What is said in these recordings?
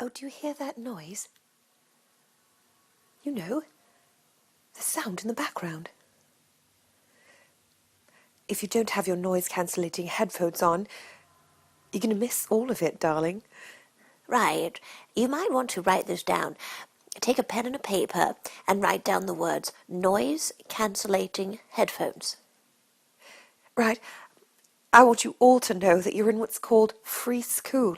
Oh, do you hear that noise? You know, the sound in the background. If you don't have your noise-cancellating headphones on, you're going to miss all of it, darling. Right. You might want to write this down. Take a pen and a paper and write down the words noise-cancellating headphones. Right. I want you all to know that you're in what's called free school,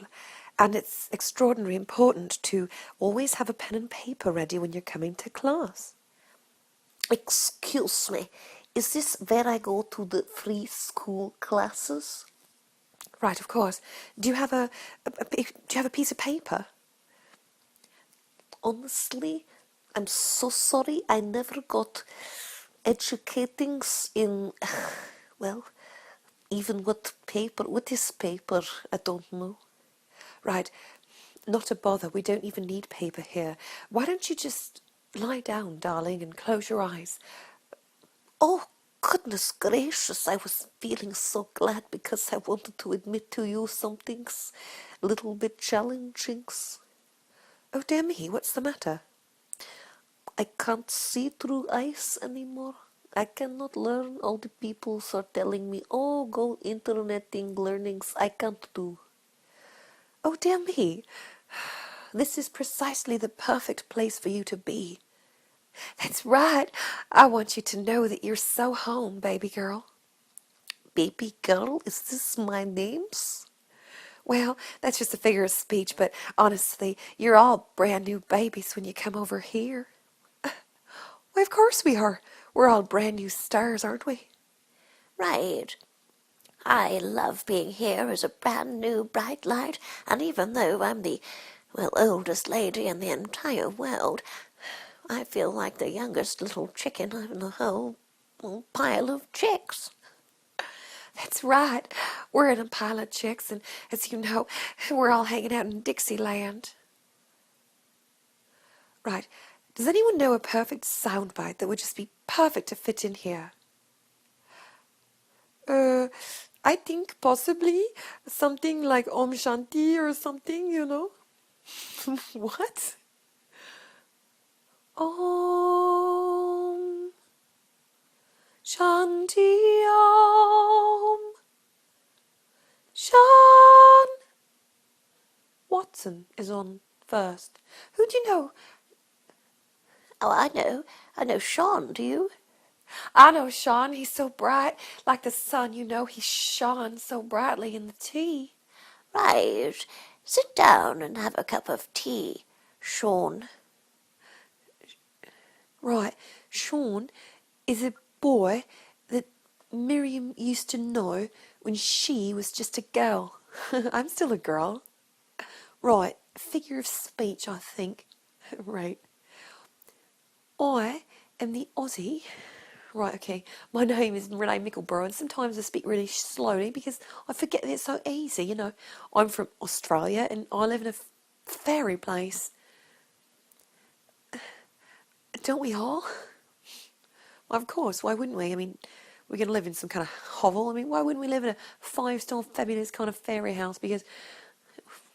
and it's extraordinarily important to always have a pen and paper ready when you're coming to class. Excuse me, is this where I go to the free school classes? Right, of course. Do you have a piece of paper? Honestly, I'm so sorry I never got educatings in, well, even what paper, what is paper, I don't know. Right, not a bother, we don't even need paper here. Why don't you just lie down, darling, and close your eyes? Oh, goodness gracious, I was feeling so glad because I wanted to admit to you some things a little bit challenging. Oh, dear me, what's the matter? I can't see through ice anymore. I cannot learn. All the people are telling me, oh, go interneting learnings. I can't do. Oh, dear me. This is precisely the perfect place for you to be. That's right. I want you to know that you're so home, baby girl. Baby girl, is this my names? Well, that's just a figure of speech, but honestly, you're all brand new babies when you come over here. Why, of course we are. We're all brand new stars, aren't we? Right. I love being here as a brand new bright light, and even though I'm the, well, oldest lady in the entire world, I feel like the youngest little chicken in the whole pile of chicks. That's right. We're in a pile of chicks, and as you know, we're all hanging out in Dixieland. Right. Does anyone know a perfect soundbite that would just be perfect to fit in here? I think possibly something like Om Shanti or something, you know? What? Om Shanti Om Shan. Watson is on first. Who do you know? Oh, I know Sean, do you? I know Sean. He's so bright, like the sun, you know. He shone so brightly in the tea. Right. Sit down and have a cup of tea, Sean. Right, Sean is a boy that Miriam used to know when she was just a girl. I'm still a girl. Right, figure of speech, I think. Right. I am the Aussie. Right, okay. My name is Renee Mickleborough, and sometimes I speak really slowly because I forget that it's so easy, you know. I'm from Australia, and I live in a fairy place. Don't we all? Well, of course, why wouldn't we? I mean, we're going to live in some kind of hovel. I mean, why wouldn't we live in a five-star fabulous kind of fairy house? Because,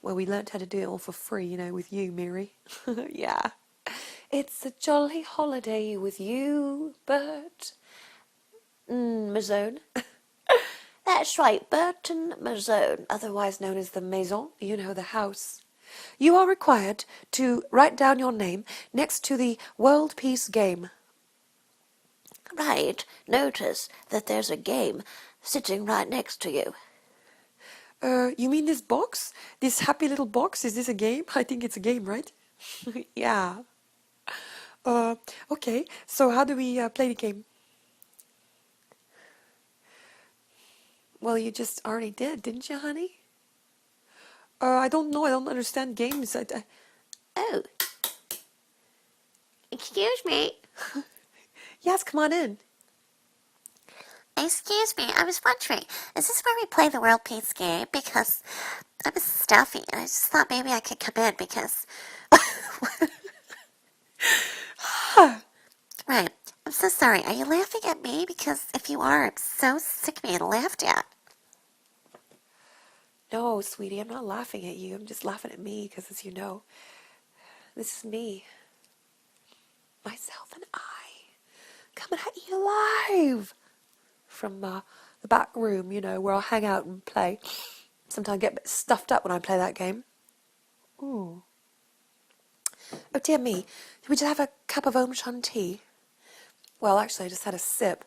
well, we learnt how to do it all for free, you know, with you, Mary. Yeah. It's a jolly holiday with you, Bert. Maison. That's right, Burton Maison. Otherwise known as the maison, you know, the house. You are required to write down your name next to the World Peace Game. Right. Notice that there's a game sitting right next to you. You mean this box? This happy little box? Is this a game? I think it's a game, right? Yeah. Okay, so how do we play the game? Well, you just already did, didn't you, honey? I don't know. I don't understand games. Oh. Excuse me. Yes, come on in. Excuse me, I was wondering, is this where we play the World Peace game? Because I'm stuffy, and I just thought maybe I could come in because... Right, I'm so sorry. Are you laughing at me? Because if you are, I'm so sick of being laughed at. No, sweetie, I'm not laughing at you. I'm just laughing at me because, as you know, this is me, myself, and I coming at you live from the back room, where I'll hang out and play. Sometimes I get a bit stuffed up when I play that game. Ooh. Oh, dear me. Did we just have a cup of Ohm tea? Well, actually, I just had a sip.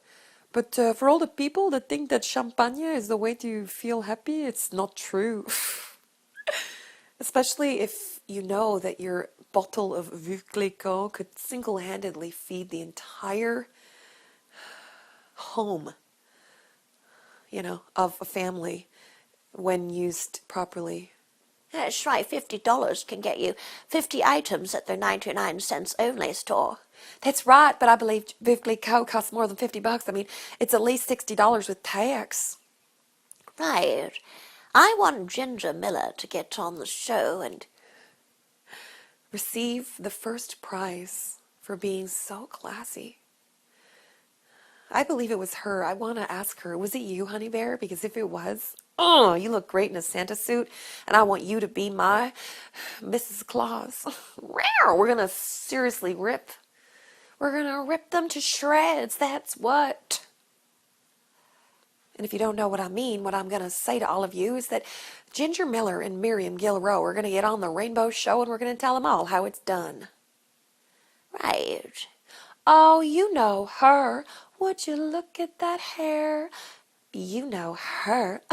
But for all the people that think that champagne is the way to feel happy, it's not true. Especially if you know that your bottle of Veuve Clicquot could single-handedly feed the entire home, of a family when used properly. That's right, $50 can get you 50 items at their 99 cents only store. That's right, but I believe Veuve Clicquot costs more than $50. I mean, it's at least $60 with tax. Right. I want Ginger Miller to get on the show and receive the first prize for being so classy. I believe it was her. I want to ask her, was it you, Honey Bear? Because if it was, oh, you look great in a Santa suit, and I want you to be my Mrs. Claus. We're going to seriously rip. We're going to rip them to shreds, that's what. And if you don't know what I mean, what I'm going to say to all of you is that Ginger Miller and Miriam Gilrow are going to get on the Rainbow Show, and we're going to tell them all how it's done. Right. Oh, you know her. Would you look at that hair? You know her.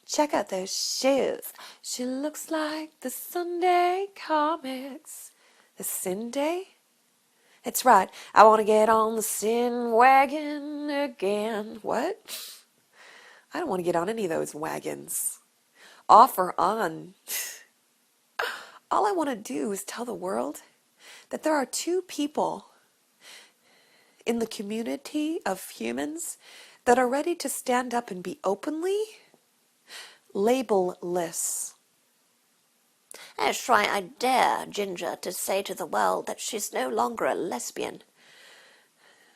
Check out those shoes. She looks like the Sunday comics. The Sunday? It's right. I want to get on the sin wagon again. What? I don't want to get on any of those wagons. Off or on. All I want to do is tell the world that there are two people in the community of humans that are ready to stand up and be openly label-less. That's right, I dare Ginger to say to the world that she's no longer a lesbian.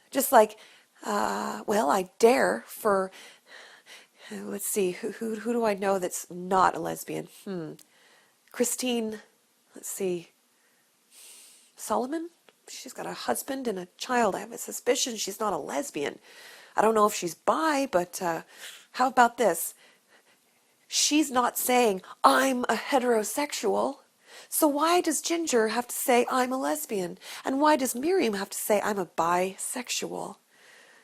Just like, I dare for, let's see, who do I know that's not a lesbian? Christine, let's see, Solomon? She's got a husband and a child. I have a suspicion she's not a lesbian. I don't know if she's bi, but how about this? She's not saying, I'm a heterosexual. So why does Ginger have to say, I'm a lesbian? And why does Miriam have to say, I'm a bisexual?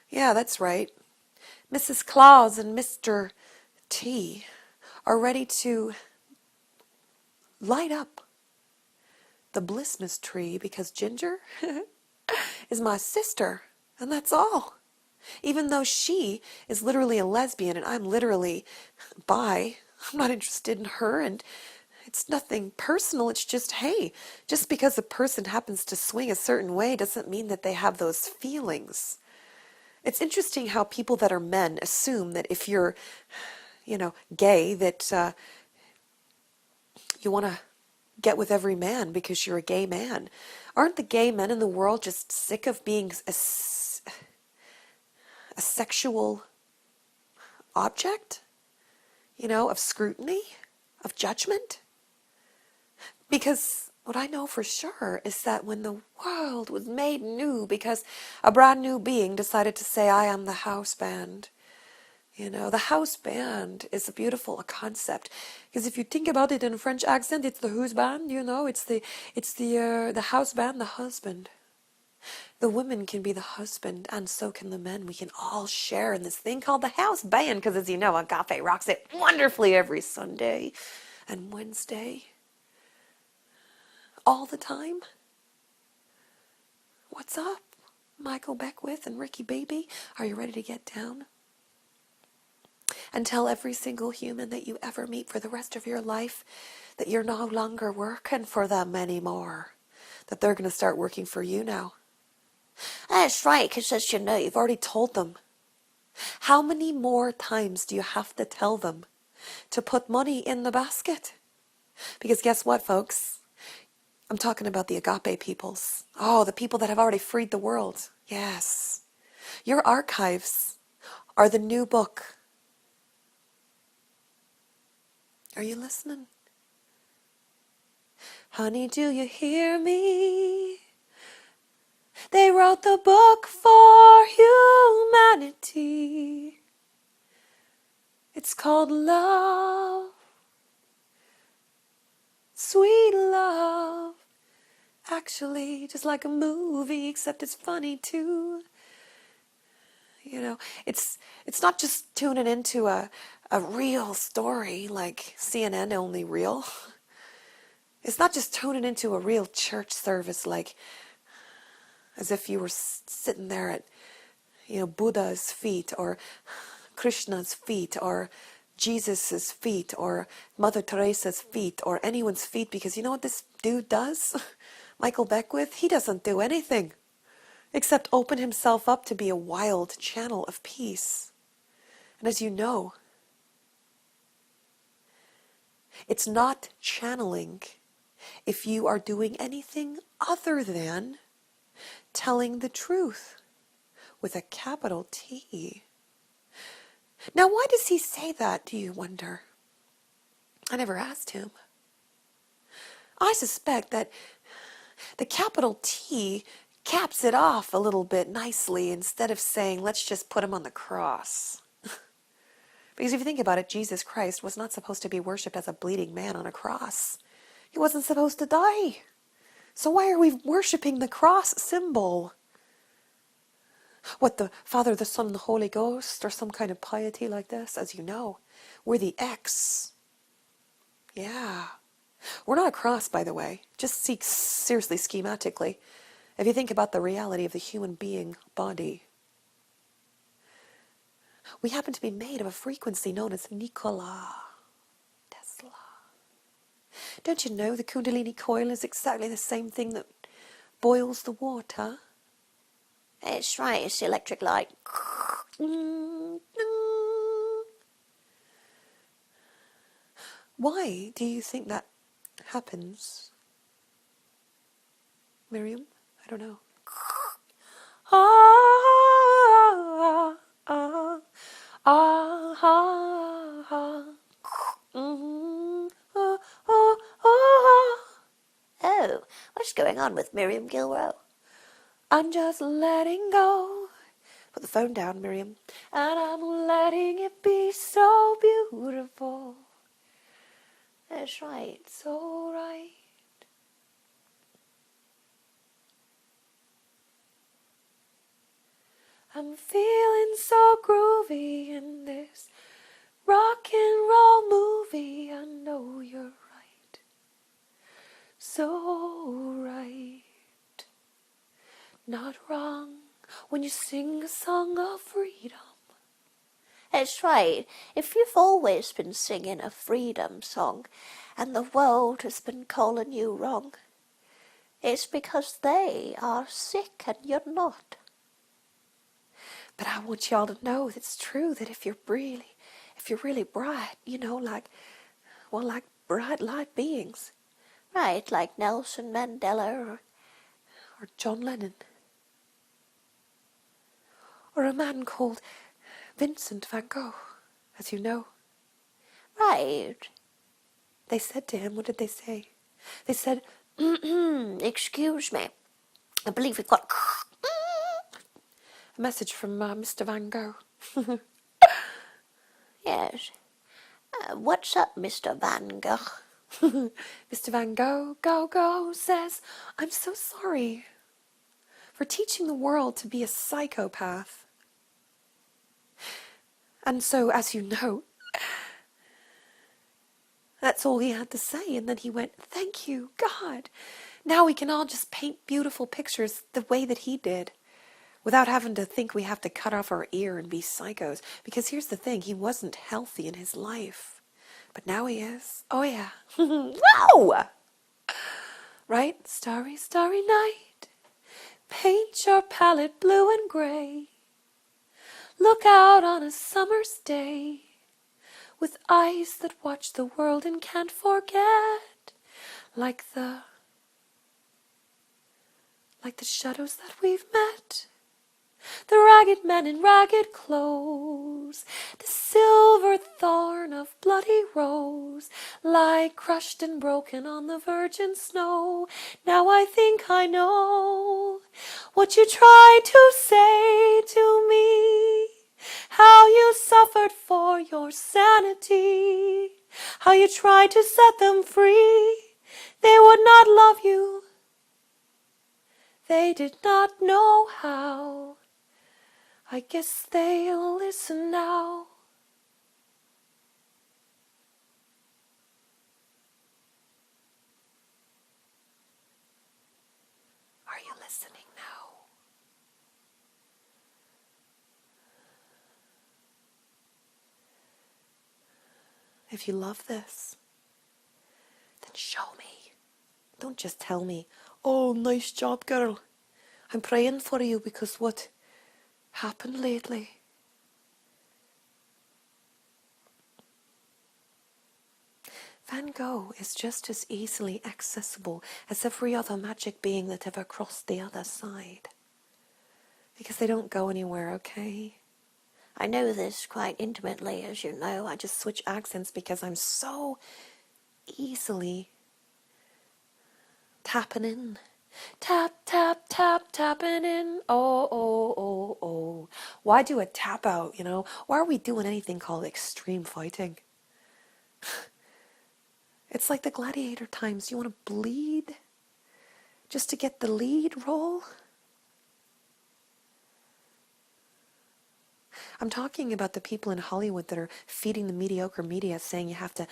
Yeah, that's right. Mrs. Claus and Mr. T are ready to light up the Blissmas tree because Ginger is my sister, and that's all. Even though she is literally a lesbian and I'm literally bi, I'm not interested in her, and it's nothing personal. It's just, hey, just because a person happens to swing a certain way doesn't mean that they have those feelings. It's interesting how people that are men assume that if you're, gay, that you want to get with every man because you're a gay man. Aren't the gay men in the world just sick of being a sexual object? Of scrutiny? Of judgment? Because what I know for sure is that when the world was made new because a brand new being decided to say, I am the house band. The house band is a beautiful concept because if you think about it in a French accent, it's the whose band, it's the house band, the husband. The women can be the husband and so can the men. We can all share in this thing called the house band because, as you know, Agape rocks it wonderfully every Sunday and Wednesday. All the time. What's up, Michael Beckwith and Ricky Baby? Are you ready to get down? And tell every single human that you ever meet for the rest of your life that you're no longer working for them anymore. That they're going to start working for you now. That's right, because as you know, You've already told them. How many more times do you have to tell them to put money in the basket? Because guess what, folks? I'm talking about the Agape peoples. Oh, the people that have already freed the world. Yes. Your archives are the new book. Are you listening? Honey, do you hear me? They wrote the book for humanity. It's called love, sweet love. Actually, just like a movie, except it's funny too. You know, it's not just tuning into a real story like CNN only real. It's not just tuning into a real church service like as if you were sitting there at, Buddha's feet or Krishna's feet or Jesus's feet or Mother Teresa's feet or anyone's feet, because you know what this dude does? Michael Beckwith, he doesn't do anything except open himself up to be a wild channel of peace. And as you know, it's not channeling if you are doing anything other than telling the truth with a capital T. Now, why does he say that, do you wonder? I never asked him. I suspect that the capital T caps it off a little bit nicely instead of saying, let's just put him on the cross. Because if you think about it, Jesus Christ was not supposed to be worshipped as a bleeding man on a cross. He wasn't supposed to die. So why are we worshiping the cross symbol? What, the Father, the Son, and the Holy Ghost, or some kind of piety like this? As you know, we're the X. Yeah. We're not a cross, by the way. Just seriously, schematically. If you think about the reality of the human being body, we happen to be made of a frequency known as Nikola Tesla. Don't you know the Kundalini coil is exactly the same thing that boils the water? It's right, it's the electric light. Why do you think that happens, Miriam? I don't know. Ah, ah, ah, ah, ah. Oh, what's going on with Miriam Gilroy? I'm just letting go. Put the phone down, Miriam. And I'm letting it be so beautiful. That's right. So right. I'm feeling so groovy in this rock and roll movie. I know you're right. So right. Not wrong when you sing a song of freedom. That's right. If you've always been singing a freedom song and the world has been calling you wrong, it's because they are sick and you're not. But I want y'all to know that it's true that if you're really bright, like bright light beings. Right, like Nelson Mandela or John Lennon. Or a man called Vincent van Gogh, as you know. Right. They said to him, what did they say? They said, excuse me, I believe we've got a message from Mr. Van Gogh. Yes. What's up, Mr. Van Gogh? Mr. Van Gogh, go, says, I'm so sorry for teaching the world to be a psychopath. And so, as you know, that's all he had to say. And then he went, thank you, God. Now we can all just paint beautiful pictures the way that he did, without having to think we have to cut off our ear and be psychos. Because here's the thing, he wasn't healthy in his life. But now he is. Oh yeah. Wow! Right? Starry, starry night. Paint your palette blue and gray. Look out on a summer's day. With eyes that watch the world and can't forget. Like the shadows that we've met. the ragged man in ragged clothes, the silver thorn of bloody rose, lie crushed and broken on the virgin snow. Now I think I know what you tried to say to me, how you suffered for your sanity, how you tried to set them free. They would not love you, they did not know how. I guess they'll listen now. Are you listening now? If you love this, then show me. Don't just tell me, oh, nice job, girl. I'm praying for you because what happened lately. Van Gogh is just as easily accessible as every other magic being that ever crossed the other side. Because they don't go anywhere, okay? I know this quite intimately, as you know. I just switch accents because I'm so easily tapping in. Tap, tap, tap, tapping in. Oh, oh, oh, oh. Why do a tap out, Why are we doing anything called extreme fighting? It's like the gladiator times. You want to bleed just to get the lead role? I'm talking about the people in Hollywood that are feeding the mediocre media, saying you have to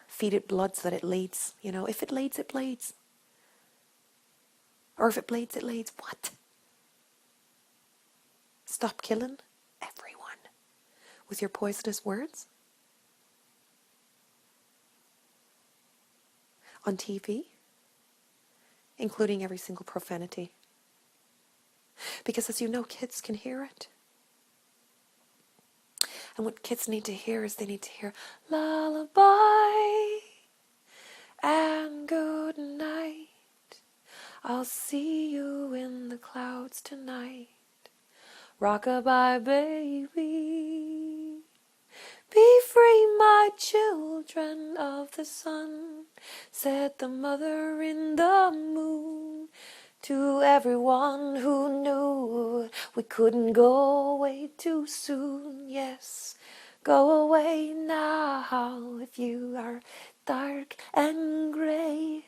feed it blood so that it leads. If it leads, it bleeds. Or if it bleeds, it leads. What? Stop killing everyone with your poisonous words? On TV? Including every single profanity. Because as you know, kids can hear it. And what kids need to hear is they need to hear lullaby and good night. I'll see you in the clouds tonight. Rockabye, baby. Be free, my children of the sun, said the mother in the moon. To everyone who knew we couldn't go away too soon. Yes, go away now if you are dark and grey.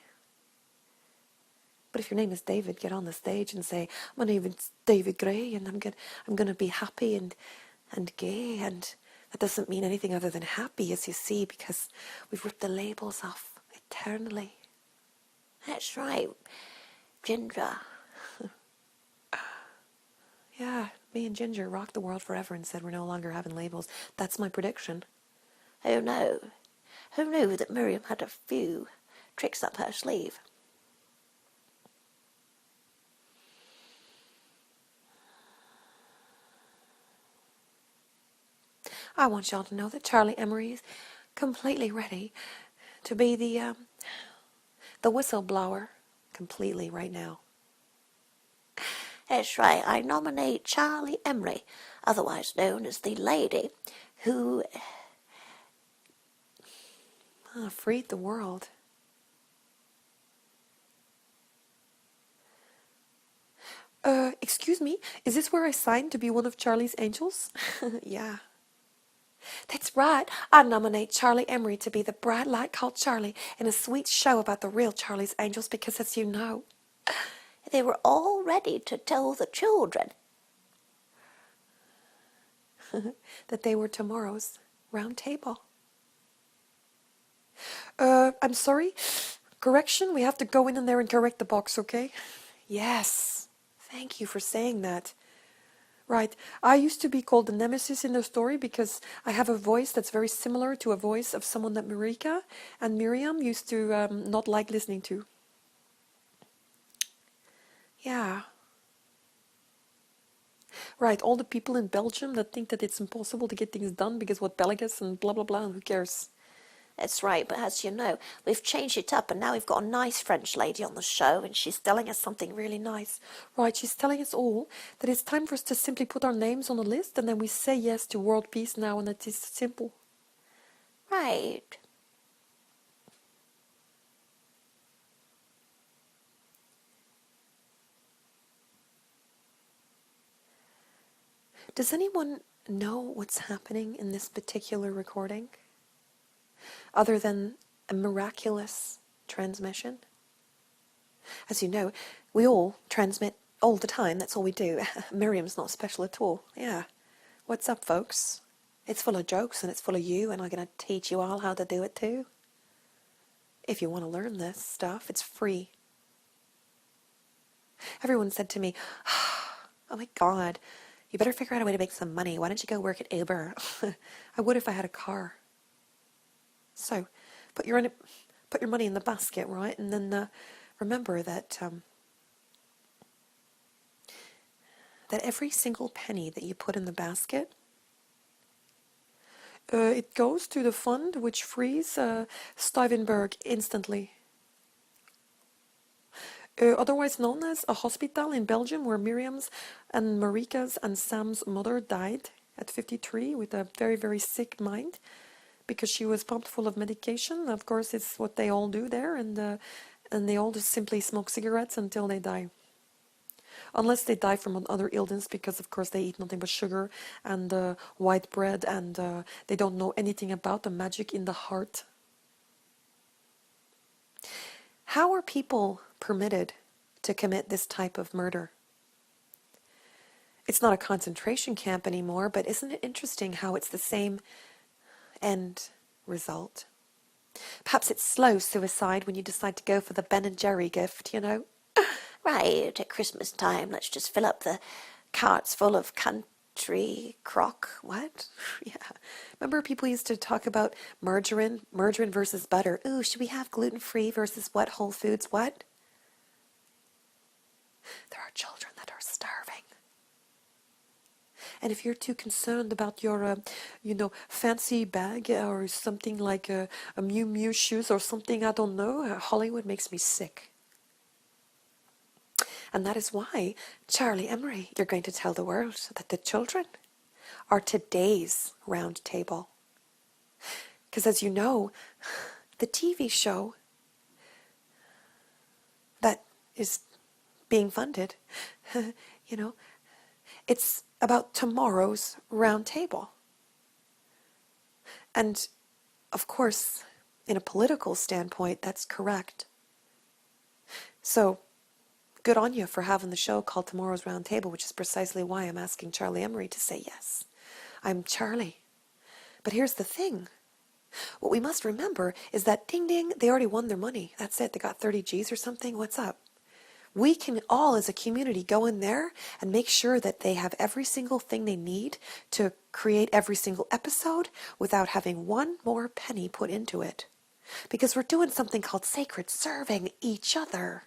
But if your name is David, get on the stage and say, my name is David Gray and I'm gonna be happy and gay, and that doesn't mean anything other than happy, as you see, because we've ripped the labels off eternally. That's right, Ginger. Yeah, me and Ginger rocked the world forever and said we're no longer having labels. That's my prediction. Oh no, who knew that Miriam had a few tricks up her sleeve? I want y'all to know that Charlie Emery is completely ready to be the whistleblower completely right now. That's right, I nominate Charlie Emery, otherwise known as the lady who freed the world. Excuse me, is this where I signed to be one of Charlie's angels? Yeah. That's right, I nominate Charlie Emery to be the bright light called Charlie in a sweet show about the real Charlie's Angels because, as you know, they were all ready to tell the children that they were tomorrow's round table. I'm sorry, correction, we have to go in there and correct the box, okay? Yes, thank you for saying that. Right, I used to be called the nemesis in the story because I have a voice that's very similar to a voice of someone that Marika and Miriam used to not like listening to. Yeah. Right, all the people in Belgium that think that it's impossible to get things done because what Belgians and blah blah blah, who cares? That's right, but as you know, we've changed it up and now we've got a nice French lady on the show and she's telling us something really nice. Right, she's telling us all that it's time for us to simply put our names on a list and then we say yes to world peace now, and that is simple. Right. Does anyone know what's happening in this particular recording? Other than a miraculous transmission? As you know, we all transmit all the time. That's all we do. Miriam's not special at all. Yeah. What's up, folks? It's full of jokes and it's full of you, and I'm going to teach you all how to do it too. If you want to learn this stuff, it's free. Everyone said to me, oh my God, you better figure out a way to make some money. Why don't you go work at Uber? I would if I had a car. So, put your money in the basket, right? And then remember that that every single penny that you put in the basket, it goes to the fund which frees Stuyvenberg instantly. Otherwise known as a hospital in Belgium where Miriam's and Marika's and Sam's mother died at 53 with a very, very sick mind because she was pumped full of medication. Of course, it's what they all do there, and they all just simply smoke cigarettes until they die. Unless they die from another illness, because of course they eat nothing but sugar and white bread, and they don't know anything about the magic in the heart. How are people permitted to commit this type of murder? It's not a concentration camp anymore, but isn't it interesting how it's the same end result? Perhaps it's slow suicide when you decide to go for the Ben and Jerry gift, you know? Right, at Christmas time, let's just fill up the carts full of country crock. What? Yeah. Remember people used to talk about margarine versus butter. Ooh, should we have gluten-free versus what? Whole Foods? What? There are children that are starving. And if you're too concerned about your, fancy bag or something like a Miu Miu shoes or something, I don't know, Hollywood makes me sick. And that is why, Charlie Emery, you're going to tell the world that the children are today's round table. Because as you know, the TV show that is being funded, it's about tomorrow's round table. And of course, in a political standpoint, that's correct. So, good on you for having the show called Tomorrow's Round Table, which is precisely why I'm asking Charlie Emery to say yes. I'm Charlie. But here's the thing. What we must remember is that ding ding, they already won their money. That's it. They got 30 G's or something. What's up? We can all as a community go in there and make sure that they have every single thing they need to create every single episode without having one more penny put into it. Because we're doing something called sacred serving each other.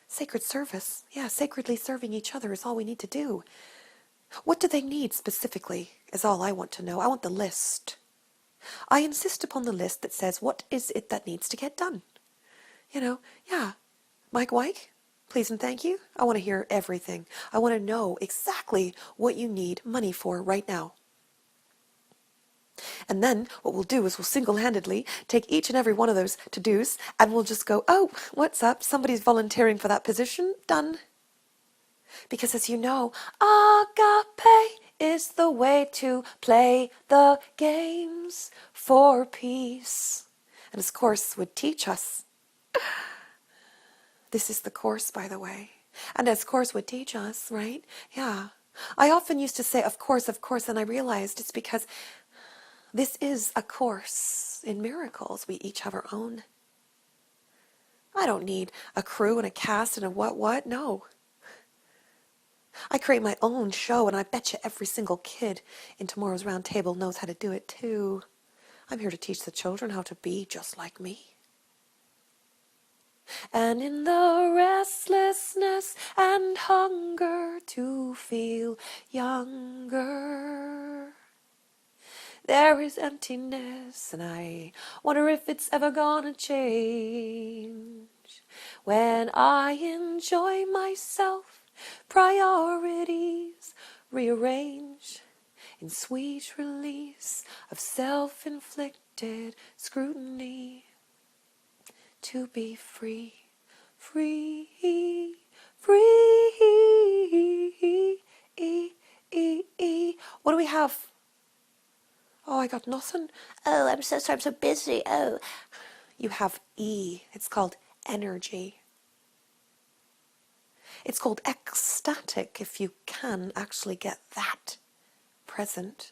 Sacred service. Yeah, sacredly serving each other is all we need to do. What do they need specifically is all I want to know. I want the list. I insist upon the list that says what is it that needs to get done. Mike Wyke, please and thank you. I want to hear everything. I want to know exactly what you need money for right now. And then what we'll do is we'll single-handedly take each and every one of those to-dos and we'll just go, oh, what's up? Somebody's volunteering for that position. Done. Because as you know, agape is the way to play the games for peace. And this course would teach us. This is the course, by the way. And as course would teach us, right? Yeah. I often used to say, of course, and I realized it's because this is a course in miracles. We each have our own. I don't need a crew and a cast and a what, no. I create my own show, and I bet you every single kid in Tomorrow's Round Table knows how to do it too. I'm here to teach the children how to be just like me. And in the restlessness and hunger to feel younger, there is emptiness, and I wonder if it's ever gonna change. When I enjoy myself, priorities rearrange in sweet release of self-inflicted scrutiny. To be free, free, free. What do we have? Oh, I got nothing. Oh, I'm so sorry, I'm so busy. Oh, You have E. It's called energy. It's called ecstatic if you can actually get that present.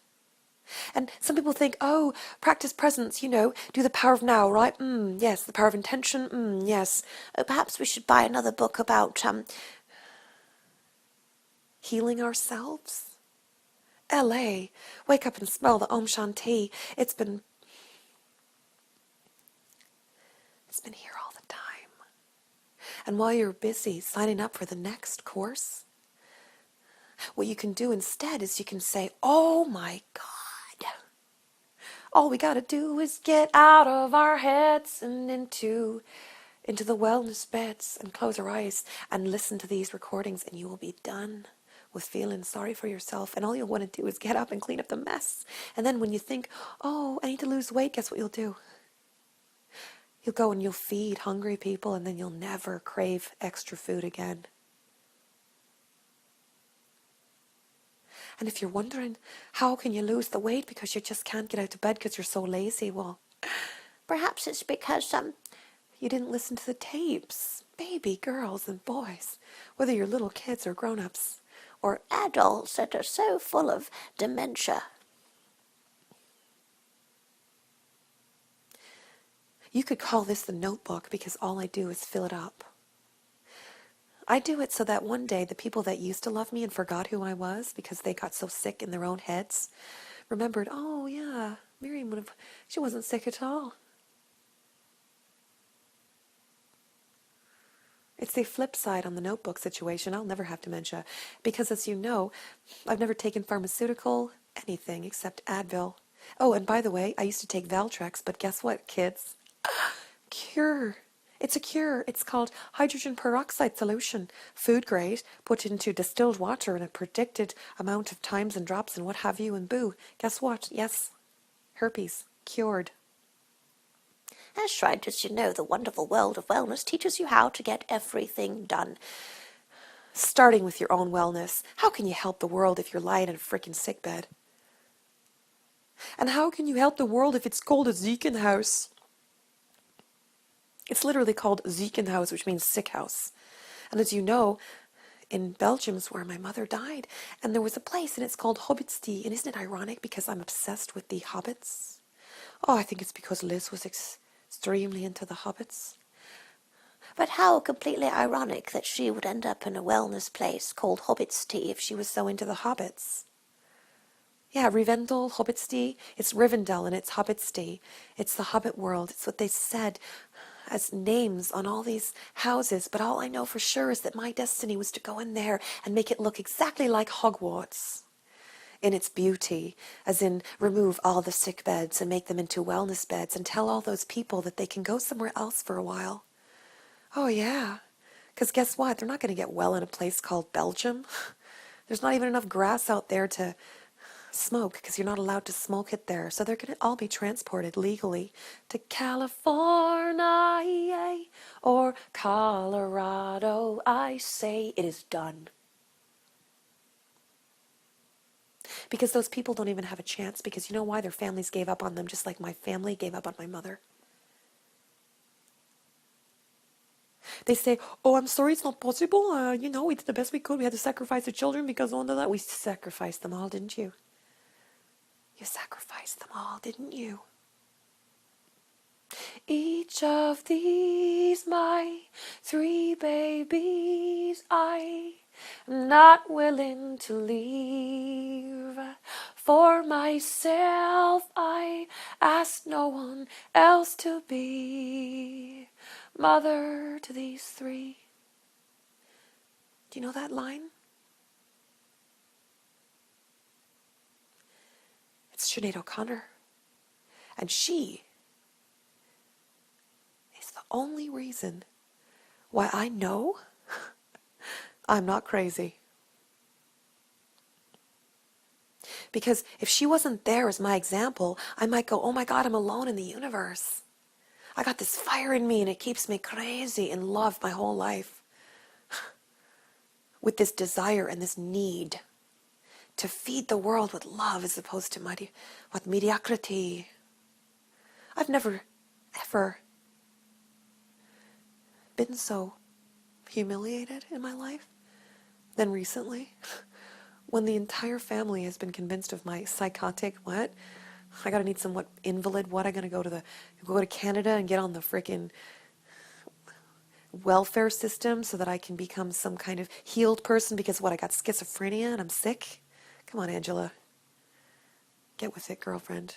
And some people think, oh, practice presence, do the power of now, right? Yes, the power of intention, yes. oh, perhaps we should buy another book about, Healing ourselves. LA, wake up and smell the Om Shanti. It's been here all the time. And while you're busy signing up for the next course, what you can do instead is you can say, oh my God. All we gotta do is get out of our heads and into the wellness beds and close our eyes and listen to these recordings, and you will be done with feeling sorry for yourself. And all you'll want to do is get up and clean up the mess. And then when you think, oh, I need to lose weight, guess what you'll do? You'll go and you'll feed hungry people, and then you'll never crave extra food again. And if you're wondering, how can you lose the weight because you just can't get out of bed because you're so lazy? Well, perhaps it's because, you didn't listen to the tapes. Baby girls and boys, whether you're little kids or grown-ups, or adults that are so full of dementia. You could call this the notebook because all I do is fill it up. I do it so that one day the people that used to love me and forgot who I was because they got so sick in their own heads remembered, oh yeah, Miriam she wasn't sick at all. It's the flip side on the notebook situation. I'll never have dementia because, as you know, I've never taken pharmaceutical anything except Advil. Oh, and by the way, I used to take Valtrex, but guess what, kids? Cure. It's a cure. It's called hydrogen peroxide solution. Food grade, put into distilled water in a predicted amount of times and drops and what have you, and boo. Guess what? Yes, herpes. Cured. As tried as you know, the wonderful world of wellness teaches you how to get everything done. Starting with your own wellness. How can you help the world if you're lying in a freaking sickbed? And how can you help the world if it's called a Ziekenhuis? It's literally called Ziekenhuis, which means sick house. And as you know, in Belgium is where my mother died. And there was a place, and it's called Hobbitstee. And isn't it ironic because I'm obsessed with the hobbits? Oh, I think it's because Liz was extremely into the hobbits. But how completely ironic that she would end up in a wellness place called Hobbitstee If she was so into the hobbits. Yeah, Rivendell, Hobbitstee. It's Rivendell and it's Hobbitstee. It's the Hobbit world. It's what they said as names on all these houses. But all I know for sure is that my destiny was to go in there and make it look exactly like Hogwarts in its beauty, as in remove all the sick beds and make them into wellness beds and tell all those people that they can go somewhere else for a while. Oh yeah, because guess what? They're not going to get well in a place called Belgium. There's not even enough grass out there to smoke because you're not allowed to smoke it there. So they're going to all be transported legally to California or Colorado. I say it is done. Because those people don't even have a chance, because you know why? Their families gave up on them just like my family gave up on my mother. They say, oh, I'm sorry, it's not possible. We did the best we could. We had to sacrifice the children because of that. We sacrificed them all, didn't you? You sacrificed them all, didn't you? Each of these, my 3 babies, I am not willing to leave. For myself, I ask no one else to be mother to these 3. Do you know that line? It's Sinead O'Connor. And she is the only reason why I know I'm not crazy. Because if she wasn't there as my example, I might go, oh my God, I'm alone in the universe. I got this fire in me and it keeps me crazy in love my whole life. With this desire and this need to feed the world with love as opposed to with mediocrity. I've never, ever been so humiliated in my life than recently. When the entire family has been convinced of my psychotic, what? I gotta need some, what, invalid, what? I gotta go to Canada and get on the frickin' welfare system so that I can become some kind of healed person because what, I got schizophrenia and I'm sick? Come on, Angela. Get with it, girlfriend.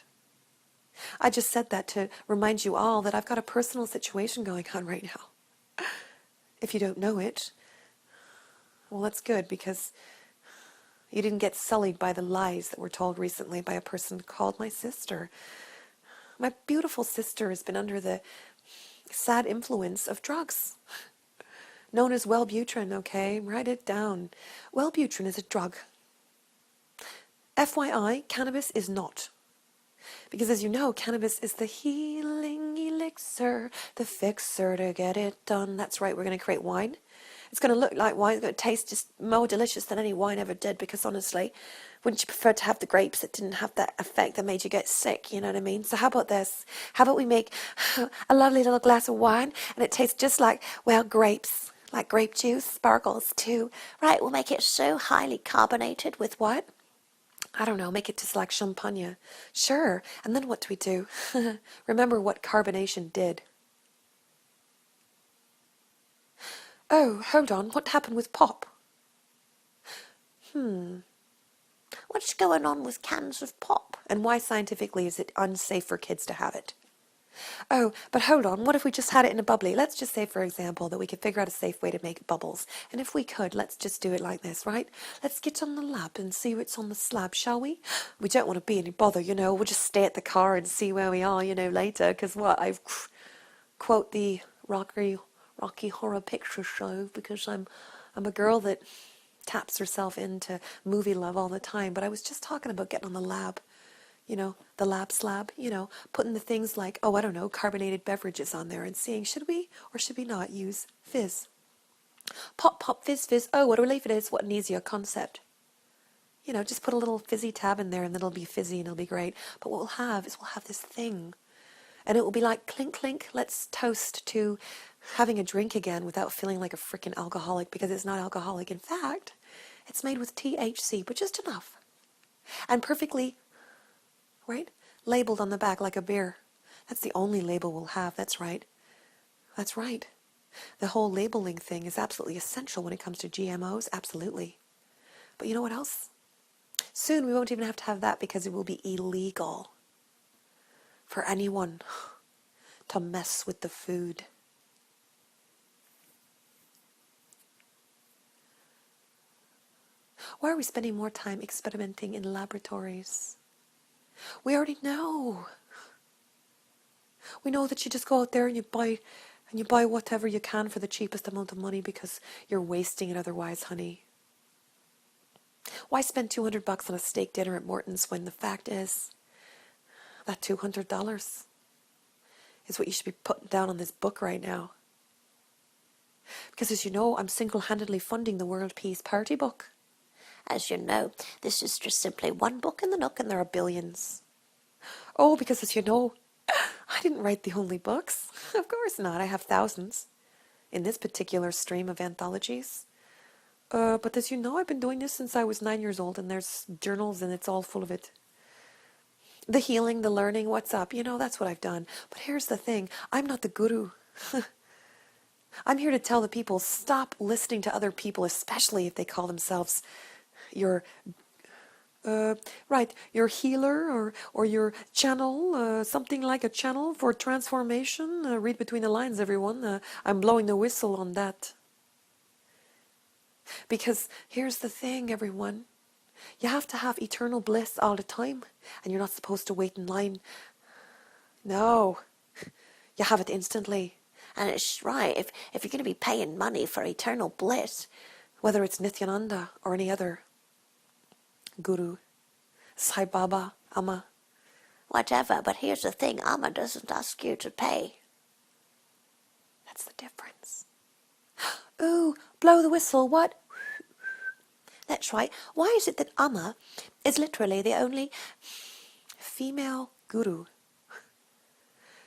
I just said that to remind you all that I've got a personal situation going on right now. If you don't know it, well, that's good because you didn't get sullied by the lies that were told recently by a person called my sister. My beautiful sister has been under the sad influence of drugs, known as Wellbutrin, okay? Write it down. Wellbutrin is a drug. FYI, cannabis is not. Because as you know, cannabis is the healing elixir, the fixer to get it done. That's right, we're going to create wine. It's going to look like wine. It's going to taste just more delicious than any wine ever did because honestly, wouldn't you prefer to have the grapes that didn't have that effect that made you get sick, you know what I mean? So how about this? How about we make a lovely little glass of wine and it tastes just like, well, grapes, like grape juice, sparkles too. Right, we'll make it so highly carbonated with what? I don't know, make it just like champagne. Sure, and then what do we do? Remember what carbonation did. Oh, hold on, what happened with pop? What's going on with cans of pop? And why scientifically is it unsafe for kids to have it? Oh, but hold on, what if we just had it in a bubbly? Let's just say, for example, that we could figure out a safe way to make bubbles. And if we could, let's just do it like this, right? Let's get on the lab and see what's on the slab, shall we? We don't want to be any bother, you know. We'll just stay at the car and see where we are, you know, later. Because what, I've quote the Rocky Horror Picture Show because I'm a girl that taps herself into movie love all the time. But I was just talking about getting on the lab. You know, the lab slab, you know, putting the things like, oh, I don't know, carbonated beverages on there and seeing, should we or should we not use fizz? Pop, pop, fizz, fizz. Oh, what a relief it is. What an easier concept. You know, just put a little fizzy tab in there and then it'll be fizzy and it'll be great. But what we'll have is we'll have this thing. And it will be like, clink, clink, let's toast to having a drink again without feeling like a freaking alcoholic because it's not alcoholic. In fact, it's made with THC, but just enough. And perfectly, right? Labeled on the back like a beer. That's the only label we'll have. That's right. That's right. The whole labeling thing is absolutely essential when it comes to GMOs. Absolutely. But you know what else? Soon we won't even have to have that because it will be illegal for anyone to mess with the food. Why are we spending more time experimenting in laboratories? We already know. We know that you just go out there and you buy whatever you can for the cheapest amount of money because you're wasting it otherwise, honey. Why spend $200 on a steak dinner at Morton's when the fact is that $200 is what you should be putting down on this book right now? Because as you know, I'm single-handedly funding the World Peace Party book. As you know, this is just simply one book in the nook and there are billions. Oh, because as you know, I didn't write the only books. Of course not. I have thousands in this particular stream of anthologies. But as you know, I've been doing this since I was 9 years old and there's journals and it's all full of it. The healing, the learning, what's up, you know, that's what I've done. But here's the thing, I'm not the guru. I'm here to tell the people, stop listening to other people, especially if they call themselves your your healer or your channel, something like a channel for transformation. Read between the lines, everyone. I'm blowing the whistle on that. Because here's the thing, everyone. You have to have eternal bliss all the time, and you're not supposed to wait in line. No, you have it instantly. And it's right, if you're going to be paying money for eternal bliss, Whether it's Nityananda or any other guru, Sai Baba, Amma. whatever, but here's the thing, Amma doesn't ask you to pay. That's the difference. Ooh, blow the whistle, what? That's right. Why is it that Amma is literally the only Female guru.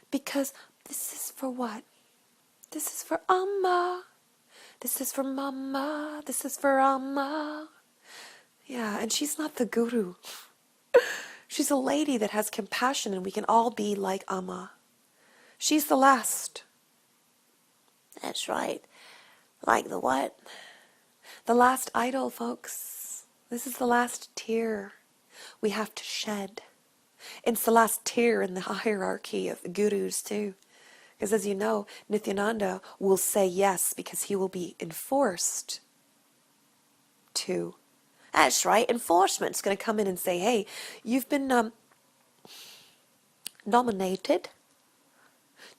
Because this is for what? This is for Amma. This is for Mama. This is for Amma. Yeah, and she's not the guru. She's a lady that has compassion, and we can all be like Amma. She's the last. That's right. Like the what? The last idol, folks. This is the last tear we have to shed. It's the last tier in the hierarchy of the gurus too. Because as you know, Nityananda will say yes because he will be enforced to. That's right. Enforcement's going to come in and say, hey, you've been nominated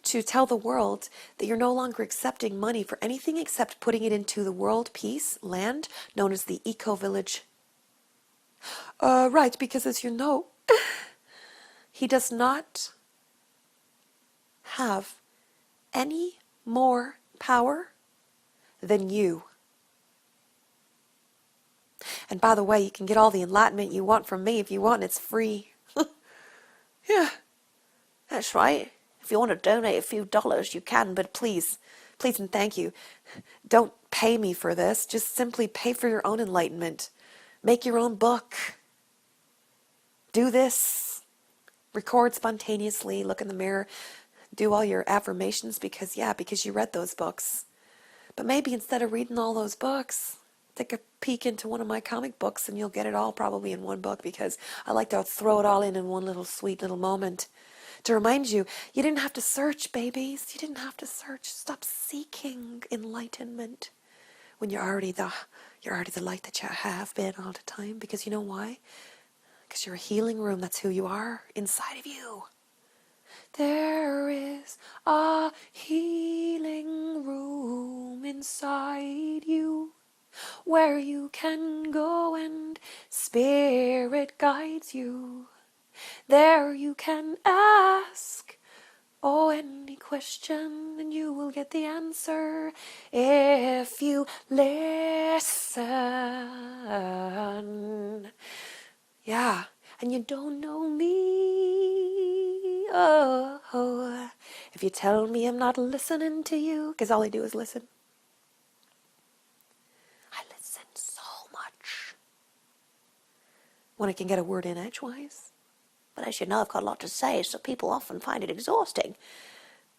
to tell the world that you're no longer accepting money for anything except putting it into the world peace land known as the eco-village. Right, because as you know, he does not have any more power than you. And by the way, you can get all the enlightenment you want from me if you want, it's free. Yeah, That's right. If you want to donate a few dollars, you can, but please and thank you, don't pay me for this. Just simply pay for your own enlightenment. Make your own book. Do this. Record spontaneously. Look in the mirror. Do all your affirmations because you read those books. But maybe instead of reading all those books, take a peek into one of my comic books and you'll get it all probably in one book because I like to throw it all in one little sweet little moment. To remind you, you didn't have to search, babies. You didn't have to search. Stop seeking enlightenment when you're already the light that you have been all the time. Because you know why? Because you're a healing room. That's who you are inside of you. There is a healing room inside you where you can go and spirit guides you. There you can ask any question and you will get the answer if you listen. Yeah, and you don't know me. Oh, if you tell me I'm not listening to you, because all I do is listen. I listen so much when I can get a word in edgewise. But as you know, I've got a lot to say, so people often find it exhausting.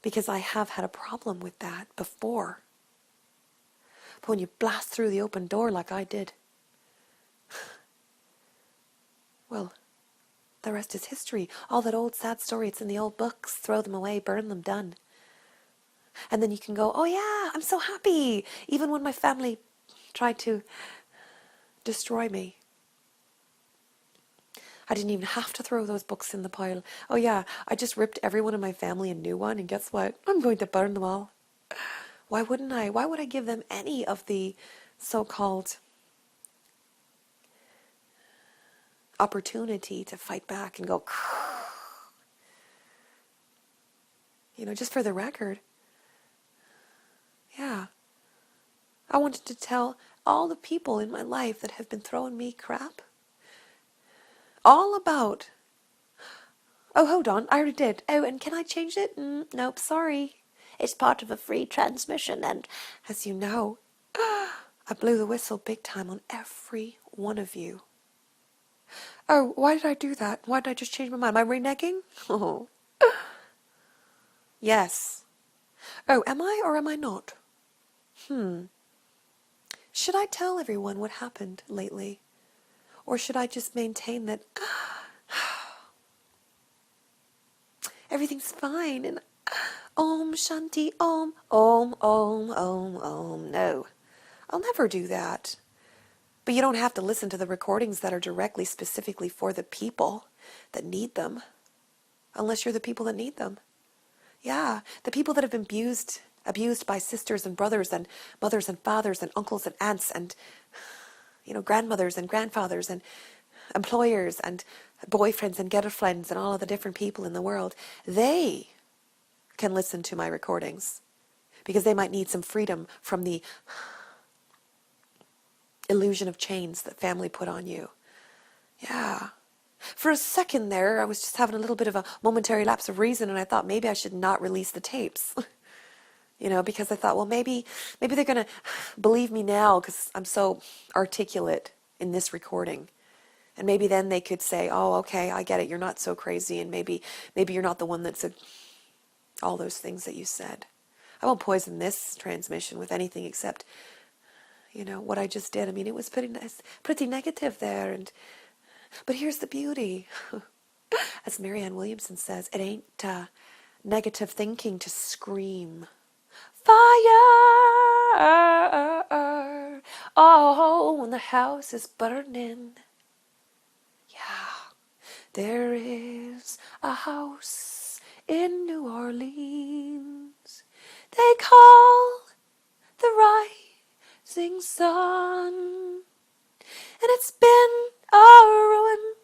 Because I have had a problem with that before. But when you blast through the open door like I did, well, the rest is history. All that old sad story, it's in the old books. Throw them away, burn them, done. And then you can go, oh yeah, I'm so happy. Even when my family tried to destroy me, I didn't even have to throw those books in the pile. Oh yeah, I just ripped everyone in my family a new one, and guess what? I'm going to burn them all. Why wouldn't I? Why would I give them any of the so-called opportunity to fight back and go, just for the record. Yeah. I wanted to tell all the people in my life that have been throwing me crap all about. Oh, hold on. I already did. Oh, and can I change it? Nope, sorry. It's part of a free transmission, and as you know, I blew the whistle big time on every one of you. Oh, why did I do that? Why did I just change my mind? Am I reneging? Oh. Yes. Oh, am I or am I not? Should I tell everyone what happened lately? Or should I just maintain that everything's fine and Om Shanti Om, Om, Om, Om, Om? No, I'll never do that. But you don't have to listen to the recordings that are directly, specifically for the people that need them, unless you're the people that need them. Yeah, the people that have been abused by sisters and brothers and mothers and fathers and uncles and aunts and, grandmothers and grandfathers and employers and boyfriends and girlfriends and all of the different people in the world. They can listen to my recordings because they might need some freedom from the illusion of chains that family put on you. Yeah. For a second there, I was just having a little bit of a momentary lapse of reason, and I thought maybe I should not release the tapes. Because I thought, well, maybe they're going to believe me now because I'm so articulate in this recording. And maybe then they could say, oh, okay, I get it, you're not so crazy, and maybe you're not the one that said all those things that you said. I won't poison this transmission with anything except, what I just did. I mean, it was pretty negative there, but here's the beauty. As Marianne Williamson says, it ain't negative thinking to scream, fire! Oh, when the house is burning. Yeah, there is a house in New Orleans they call the Rising Sun, and it's been a ruin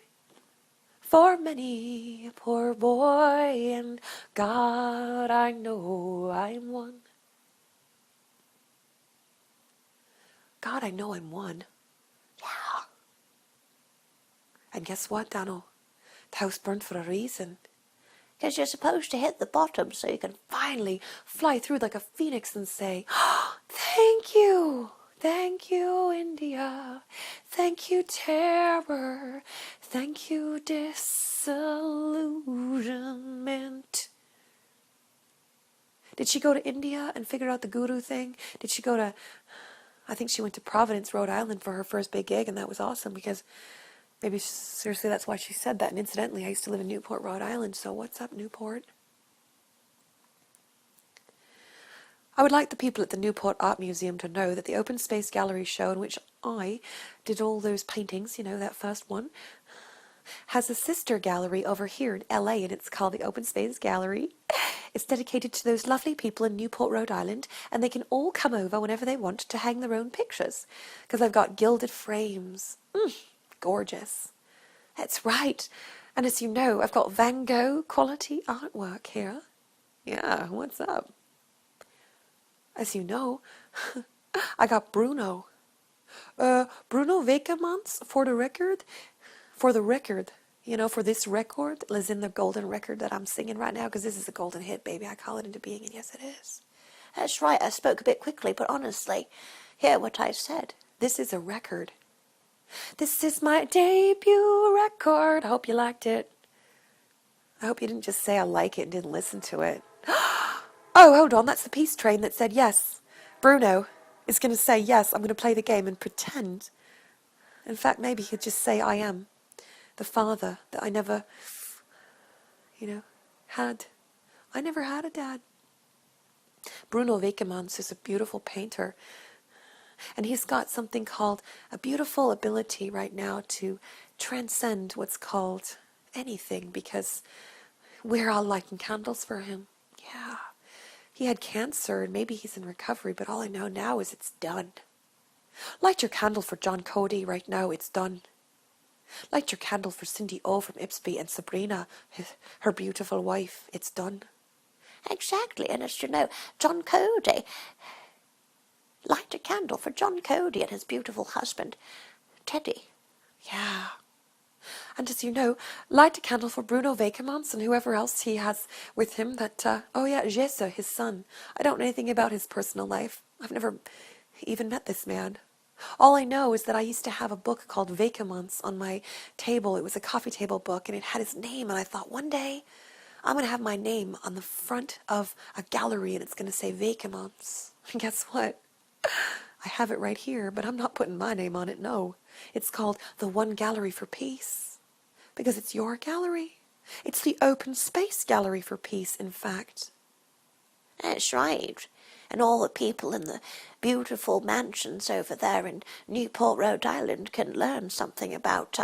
for many a poor boy, and God, I know I'm one. God, I know I'm one. Yeah. And guess what, Donald? The house burned for a reason. Because you're supposed to hit the bottom so you can finally fly through like a phoenix and say, oh, thank you. Thank you, India. Thank you, terror. Thank you, disillusionment. Did she go to India and figure out the guru thing? Did she go I think she went to Providence, Rhode Island for her first big gig, and that was awesome because maybe seriously that's why she said that. And incidentally, I used to live in Newport, Rhode Island, so what's up, Newport? I would like the people at the Newport Art Museum to know that the Open Space Gallery show in which I did all those paintings, that first one, has a sister gallery over here in LA, and it's called the Open Space Gallery. It's dedicated to those lovely people in Newport, Rhode Island, and they can all come over whenever they want to hang their own pictures, because I've got gilded frames. Gorgeous. That's right. And as you know, I've got Van Gogh quality artwork here. Yeah, what's up? As you know, I got Bruno. Bruno Wekemans for the record. For this record, as in the golden record that I'm singing right now, because this is a golden hit, baby. I call it into being, and yes, it is. That's right, I spoke a bit quickly, but honestly, hear what I said. This is a record. This is my debut record. I hope you liked it. I hope you didn't just say I like it and didn't listen to it. Oh, hold on, that's the peace train that said yes. Bruno is going to say yes, I'm going to play the game and pretend. In fact, maybe he'll just say I am the father that I never, had. I never had a dad. Bruno Wekemans is a beautiful painter. And he's got something called a beautiful ability right now to transcend what's called anything, because we're all lighting candles for him. Yeah. He had cancer and maybe he's in recovery, but all I know now is it's done. Light your candle for John Cody right now, it's done. Light your candle for Cindy O from Ipsby and Sabrina, her beautiful wife, it's done. Exactly, and as John Cody. Light a candle for John Cody and his beautiful husband, Teddy. Yeah. And as you know, light a candle for Bruno Wekemans and whoever else he has with him Jesse, his son. I don't know anything about his personal life. I've never even met this man. All I know is that I used to have a book called Wekemans on my table. It was a coffee table book, and it had his name, and I thought one day I'm going to have my name on the front of a gallery, and it's going to say Wekemans. And guess what? I have it right here, but I'm not putting my name on it, no. It's called the One Gallery for Peace, because it's your gallery. It's the Open Space Gallery for Peace, in fact. That's right. and all the people in the beautiful mansions over there in Newport, Rhode Island can learn something about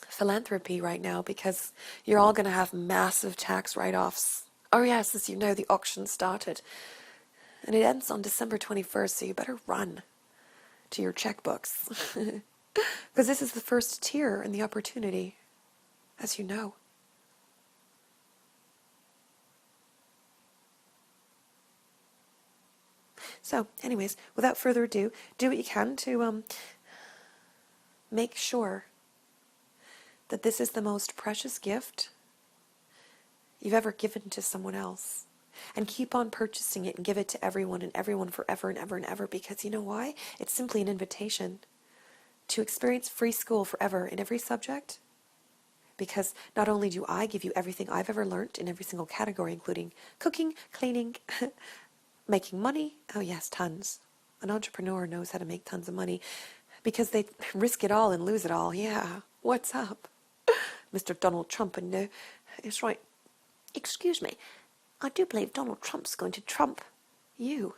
philanthropy right now, because you're all going to have massive tax write-offs. Oh yes, as you know, the auction started. And it ends on December 21st, so you better run to your checkbooks. Because this is the first tier in the opportunity, as you know. So, anyways, without further ado, do what you can to make sure that this is the most precious gift you've ever given to someone else. And keep on purchasing it and give it to everyone and everyone forever and ever and ever, because you know why? It's simply an invitation to experience free school forever in every subject. Because not only do I give you everything I've ever learned in every single category, including cooking, cleaning, making money. Oh yes, tons. An entrepreneur knows how to make tons of money because they risk it all and lose it all. Yeah, what's up? Mr. Donald Trump, and it's right. excuse me, I do believe Donald Trump's going to trump. You.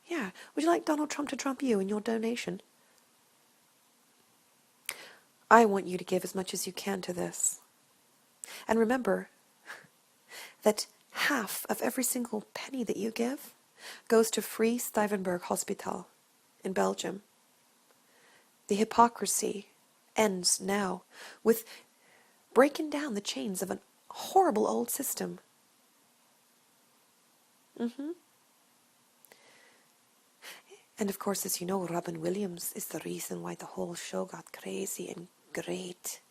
Yeah. Would you like Donald Trump to trump you in your donation? I want you to give as much as you can to this. And remember that half of every single penny that you give goes to Free Stuyvenberg Hospital in Belgium. The hypocrisy ends now with breaking down the chains of a horrible old system. And of course, as you know, Robin Williams is the reason why the whole show got crazy and great.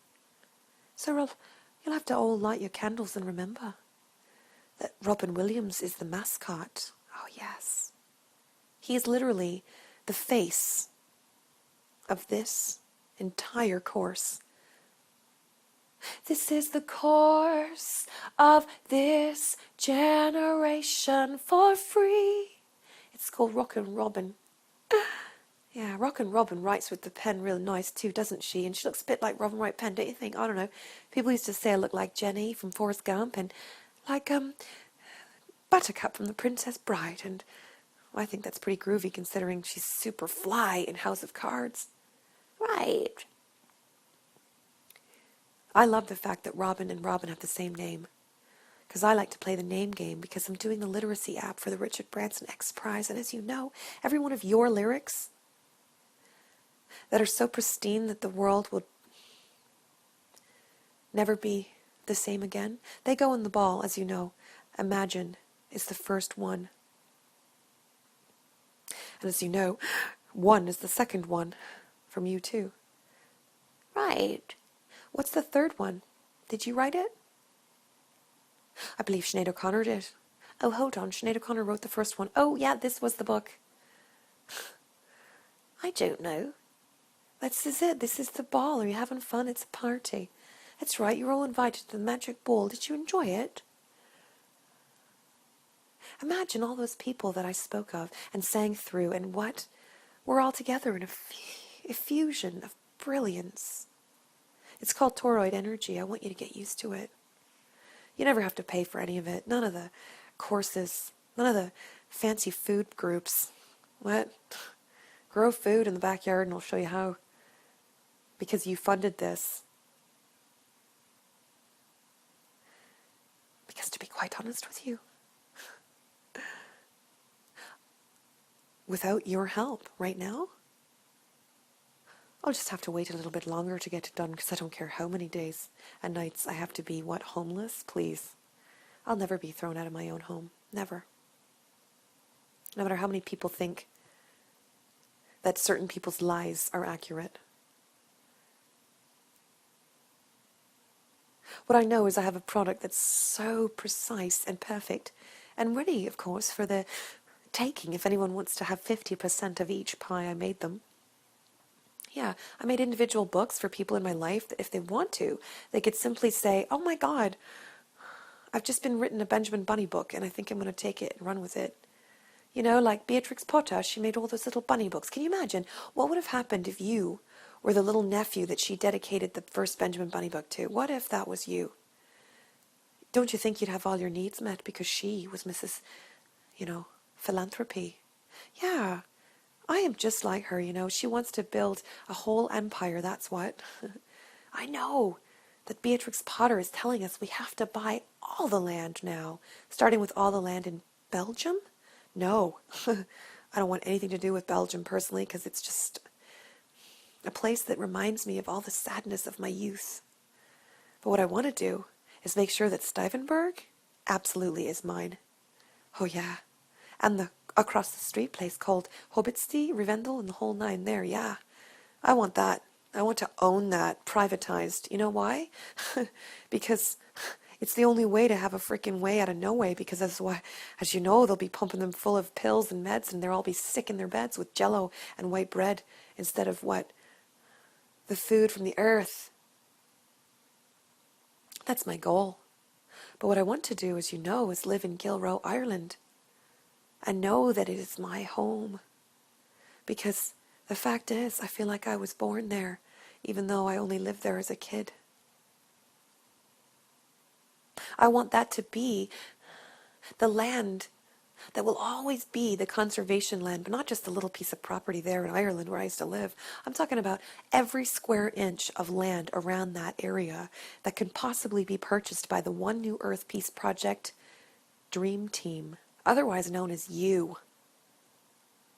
So you'll have to all light your candles and remember that Robin Williams is the mascot. Oh yes. He is literally the face of this entire course. This is the course of this generation for free. It's called Rockin' Robin. Yeah, Rockin' Robin writes with the pen real nice too, doesn't she? And she looks a bit like Robin Wright Penn, don't you think? I don't know. People used to say I look like Jenny from Forrest Gump and like Buttercup from The Princess Bride. And I think that's pretty groovy considering she's super fly in House of Cards. Right. I love the fact that Robin and Robin have the same name. Because I like to play the name game because I'm doing the literacy app for the Richard Branson X Prize. And as you know, every one of your lyrics that are so pristine that the world will never be the same again, they go in the ball, as you know. Imagine is the first one. And as you know, one is the second one from you too. Right. What's the third one? Did you write it? I believe Sinead O'Connor did. Oh, hold on. Sinead O'Connor wrote the first one. Oh, yeah, this was the book. I don't know. This is it. This is the ball. Are you having fun? It's a party. That's right. You're all invited to the magic ball. Did you enjoy it? Imagine all those people that I spoke of and sang through, and what? We're all together in a fusion of brilliance. It's called toroid energy. I want you to get used to it. You never have to pay for any of it. None of the courses. None of the fancy food groups. What? Grow food in the backyard and I'll show you how. Because you funded this. Because to be quite honest with you, without your help right now, I'll just have to wait a little bit longer to get it done because I don't care how many days and nights I have to be, homeless? Please. I'll never be thrown out of my own home. Never. No matter how many people think that certain people's lies are accurate. What I know is I have a product that's so precise and perfect and ready, of course, for the taking if anyone wants to have 50% of each pie I made them. Yeah, I made individual books for people in my life that if they want to, they could simply say, oh my God, I've just been written a Benjamin Bunny book and I think I'm going to take it and run with it. You know, like Beatrix Potter, she made all those little bunny books. Can you imagine what would have happened if you were the little nephew that she dedicated the first Benjamin Bunny book to? What if that was you? Don't you think you'd have all your needs met because she was Mrs., philanthropy. Yeah, I am just like her, She wants to build a whole empire, that's what. I know that Beatrix Potter is telling us we have to buy all the land now, starting with all the land in Belgium? No, I don't want anything to do with Belgium personally because it's just a place that reminds me of all the sadness of my youth. But what I want to do is make sure that Stuyvenberg absolutely is mine. Oh yeah, and the across the street place called Hobbitstee, Rivendell, and the whole nine there, yeah. I want that. I want to own that, privatized. You know why? Because it's the only way to have a freaking way out of no way, because as you know, they'll be pumping them full of pills and meds, and they'll all be sick in their beds with jello and white bread instead of what? The food from the earth. That's my goal. But what I want to do, as you know, is live in Gilrow, Ireland, and know that it is my home. Because the fact is, I feel like I was born there, even though I only lived there as a kid. I want that to be the land that will always be the conservation land, but not just a little piece of property there in Ireland where I used to live. I'm talking about every square inch of land around that area that can possibly be purchased by the One New Earth Peace Project Dream Team, otherwise known as you.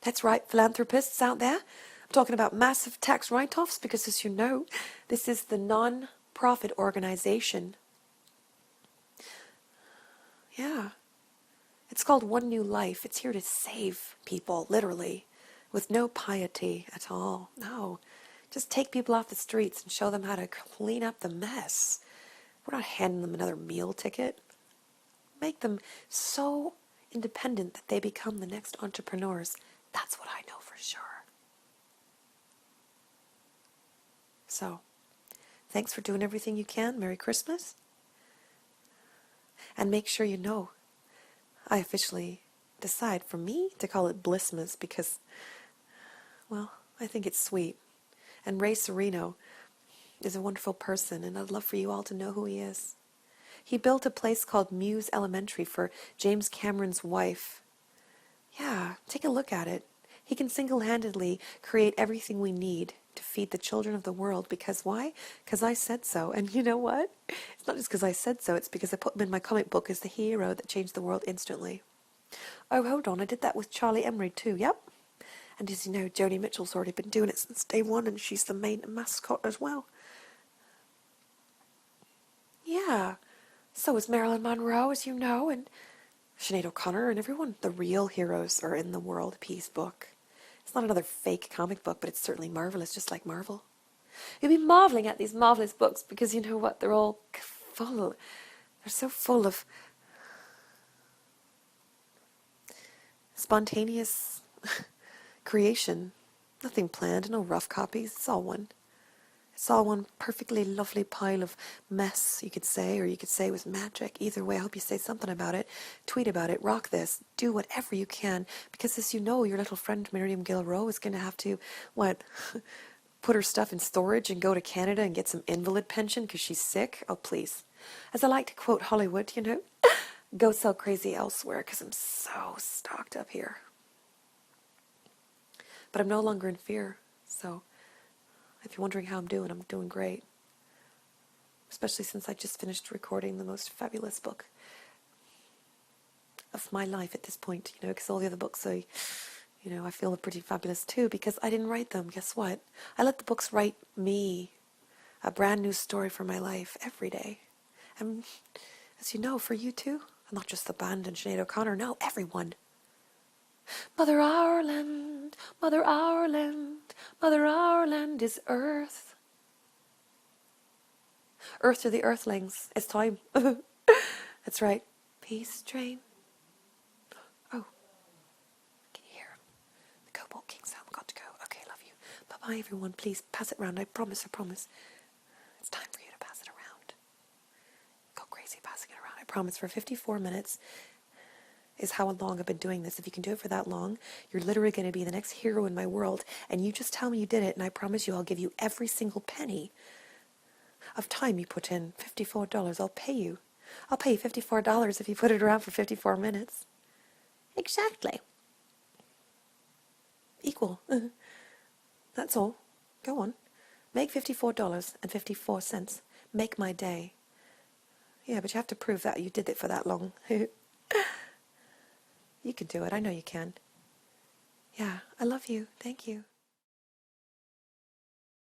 That's right, philanthropists out there. I'm talking about massive tax write-offs because, as you know, this is the non-profit organization. Yeah. It's called One New Life. It's here to save people, literally, with no piety at all. No. Just take people off the streets and show them how to clean up the mess. We're not handing them another meal ticket. Make them so independent that they become the next entrepreneurs. That's what I know for sure. So, thanks for doing everything you can. Merry Christmas. And make sure you know, I officially decide for me to call it Blissmas because, well, I think it's sweet. And Ray Sereno is a wonderful person, and I'd love for you all to know who he is. He built a place called Muse Elementary for James Cameron's wife. Yeah, take a look at it. He can single-handedly create everything we need to feed the children of the world. Because why? Because I said so. And you know what? It's not just because I said so. It's because I put him in my comic book as the hero that changed the world instantly. Oh, hold on. I did that with Charlie Emery too. Yep. And as you know, Joni Mitchell's already been doing it since day one, and she's the main mascot as well. Yeah. So is Marilyn Monroe, as you know, and Sinead O'Connor and everyone. The real heroes are in the World Peace book. It's not another fake comic book, but it's certainly marvelous, just like Marvel. You'll be marveling at these marvelous books because you know what? They're all full. They're so full of spontaneous creation. Nothing planned, no rough copies. It's all one. It's all one perfectly lovely pile of mess, you could say, or you could say it was magic. Either way, I hope you say something about it. Tweet about it. Rock this. Do whatever you can. Because as you know, your little friend Miriam Gilrow is going to have to, put her stuff in storage and go to Canada and get some invalid pension because she's sick? Oh, please. As I like to quote Hollywood, go sell crazy elsewhere because I'm so stocked up here. But I'm no longer in fear, so if you're wondering how I'm doing great. Especially since I just finished recording the most fabulous book of my life at this point, because all the other books I feel are pretty fabulous too, because I didn't write them. Guess what? I let the books write me, a brand new story for my life every day. And as you know, for you too, not just the band and Sinead O'Connor, no, everyone. Mother Ireland, Mother Ireland, Mother Ireland is earth. Earth to the earthlings. It's time. That's right. Peace train. Oh, can you hear him? The Cobalt King sound got to go. Okay, love you. Bye-bye, everyone. Please pass it round. I promise. It's time for you to pass it around. Go crazy passing it around. I promise. For 54 minutes is how long I've been doing this. If you can do it for that long, you're literally going to be the next hero in my world. And you just tell me you did it, and I promise you I'll give you every single penny of time you put in. $54. I'll pay you. I'll pay you $54 if you put it around for 54 minutes. Exactly. Equal. That's all. Go on. Make $54.54. Make my day. Yeah, but you have to prove that you did it for that long. You can do it. I know you can. Yeah, I love you. Thank you.